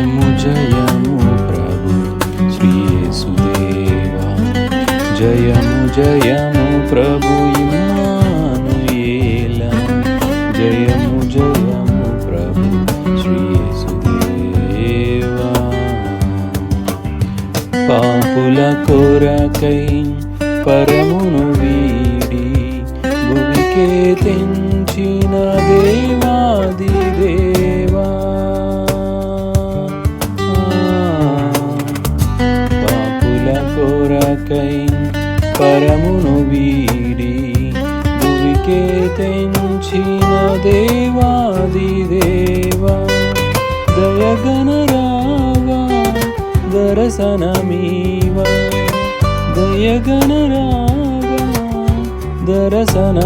జయము జయము ప్రభు శ్రీ యేసుదేవా, జయము జయము ప్రభు ఇమ్మానుయేలా, జయము జయము ప్రభు శ్రీ యేసుదేవా. పాపుల కొరకై పరమును వీడి భువికే తెంచిన దేవాది దేవా, పాపుల కొరకై పరమును వీడి భువికే తెంచిన దేవాది దేవా, దయగణరావా దర్శనమీవా, దయగణరావా దర్శన